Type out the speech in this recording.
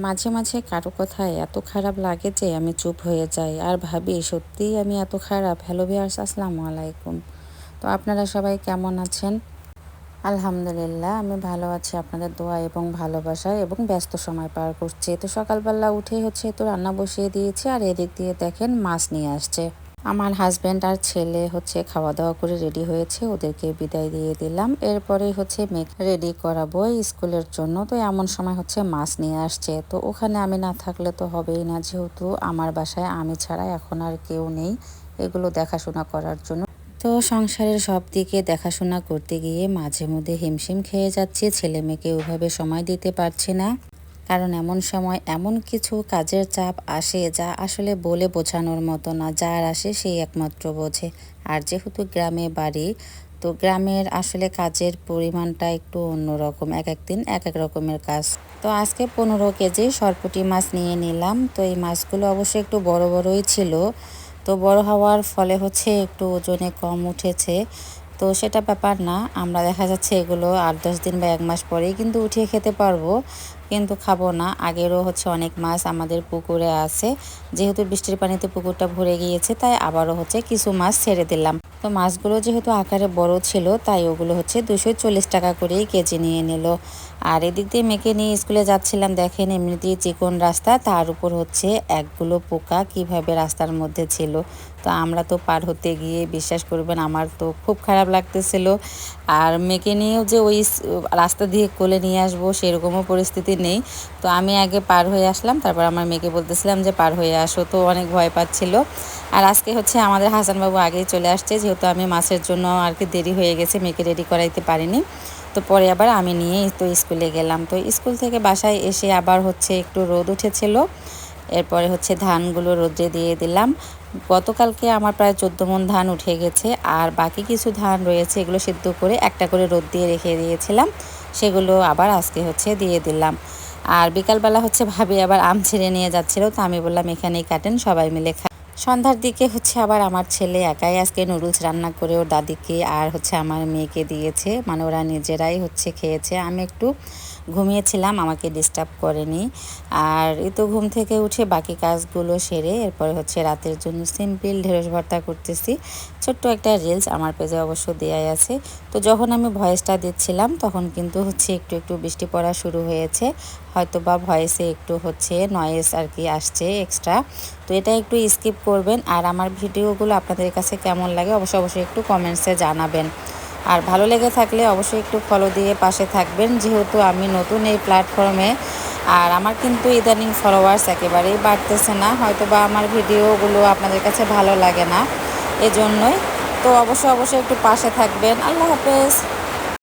মাঝে মাঝে কারো কথায় এত খারাপ লাগে যে আমি চুপ হয়ে যাই আর ভাবি সত্যিই আমি এত খারাপ। হ্যালো ভিউয়ার্স, আসসালামু আলাইকুম। তো আপনারা সবাই কেমন আছেন? আলহামদুলিল্লাহ আমি ভালো আছি আপনাদের দোয়া এবং ভালোবাসায়, এবং ব্যস্ত সময় পার করছি। তো সকালবেলা উঠেই তো রান্না বসিয়ে দিয়েছি, আর এদিক দিয়ে দেখেন মাছ নিয়ে আসছে। আমার হাজব্যান্ড আর ছেলে খাওয়া দাওয়া করে রেডি হয়েছে, ওদেরকে বিদায় দিয়ে দিলাম। এরপরে মেয়েকে রেডি করাবো স্কুলের জন্য। তো এমন সময় মাছ নিয়ে আসছে। তো ওখানে আমি না থাকলে তো হবেই না, যেহেতু আমার বাসায় আমি ছাড়া এখন আর কেউ নেই এগুলো দেখাশোনা করার জন্য। তো সংসারের সব দিকে দেখাশোনা করতে গিয়ে মাঝে মধ্যে হিমশিম খেয়ে যাচ্ছি, ছেলে মেয়েকে ওইভাবে সময় দিতে পারছি না। কারণ এমন সময় এমন কিছু কাজের চাপ আসে যা আসলে বলে বোঝানোর মতো না, যার আসে সেই একমাত্র বোঝে। আর যেহেতু গ্রামে বাড়ি, তো গ্রামের আসলে কাজের পরিমাণটা একটু অন্যরকম, এক এক দিন এক এক রকমের কাজ। তো আজকে 15 কেজি সরপুঁটি মাছ নিয়ে নিলাম। তো এই মাছগুলো অবশ্যই একটু বড় বড়ই ছিল। তো বড় হওয়ার ফলে একটু ওজনে কম উঠেছে। তো সেটা ব্যাপার না, আমরা দেখা যাচ্ছে এগুলো 8-10 দিন বা 1 মাস পরেই কিন্তু উঠিয়ে খেতে পারবো, কিন্তু খাবো না। আগেরও অনেক মাছ আমাদের পুকুরে আছে, যেহেতু বৃষ্টির পানিতে পুকুরটা ভরে গিয়েছে, তাই আবারও কিছু মাছ ছেড়ে দিলাম। তো মাছগুলো যেহেতু আকারে বড় ছিল, তাই ওগুলো 240 টাকা করেই কেজি নিয়ে নিল। আর এদিক দিয়ে মেয়েকে নিয়ে স্কুলে যাচ্ছিলাম, দেখেন এমনিতেই চিকন রাস্তা, তার উপর একগুলো পোকা কিভাবে রাস্তার মধ্যে ছিল। তো আমরা তো পার হতে গিয়ে বিশ্বাস করবেন আমার তো খুব খারাপ লাগতেছিল। আর মেয়েকে নিয়েও যে ওই রাস্তা দিয়ে কোলে নিয়ে আসবো সেরকমও পরিস্থিতি নেই। তো আমি আগে পার হয়ে আসলাম, তারপর আমার মেয়েকে বলতেছিলাম যে পার হয়ে আসো, তো অনেক ভয় পাচ্ছিল। আর আজকে আমাদের হাসানবাবু আগেই চলে আসছে, যেহেতু আমি মাছের জন্য আর কি দেরি হয়ে গেছে, মেয়েকে রেডি করাইতে পারিনি। তো পরে আবার আমি নিয়ে তো স্কুলে গেলাম। তো স্কুল থেকে বাসায় এসে আবার একটু রোদ উঠেছিল, এরপরে ধানগুলো রোদ্রে দিয়ে দিলাম। গতকালকে আমার প্রায় 14 মণ ধান উঠে গেছে, আর বাকি কিছু ধান রয়েছে, এগুলো সিদ্ধ করে একটা করে রোদ দিয়ে রেখে দিয়েছিলাম, সেগুলো আবার আজকে দিয়ে দিলাম। আর বিকালবেলা ভাবি আবার আম ছিঁড়ে নিয়ে যাচ্ছিল, তো আমি বললাম এখানেই কাটেন, সবাই মিলে খাই। সন্ধ্যার দিকে আবার আমার ছেলে একাই আজকে নুডলস রান্না করে ওর দাদিকে আর আমার মেয়েকে দিয়েছে, মানে ওরা নিজেরাই খেয়েছে। আমি একটু ঘুমিয়েছিলাম, আমাকে ডিস্টার্ব করেনি। আর এই তো ঘুম থেকে উঠে বাকি কাজগুলো সেরে এরপরে রাতের জন্য সিম্পল ঢেঁড়স ভর্তা করতেছি। ছোট্ট একটা রিলস আমার পেজে অবশ্য দেয়াই আছে। তো যখন আমি ভয়েসটা দিচ্ছিলাম তখন কিন্তু একটু একটু বৃষ্টি পড়া শুরু হয়েছে, হয়তো বা ভয়েসে একটু নয়েজ আর কি আসছে এক্সট্রা। তো এটা একটু স্কিপ করবেন। আর আমার ভিডিওগুলো আপনাদের কাছে কেমন লাগে অবশ্যই একটু কমেন্টসে জানাবেন। আর ভালো লেগে থাকলে অবশ্যই একটু ফলো দিয়ে পাশে থাকবেন, যেহেতু আমি নতুন এই প্ল্যাটফর্মে। আর আমার কিন্তু ইদানিং ফলোয়ার্স একেবারেই বাড়তেছে না, হয়তো বা আমার ভিডিওগুলো আপনাদের কাছে ভালো লাগে না, এজন্যই। তো অবশ্যই একটু পাশে থাকবেন। আল্লাহ হাফেজ।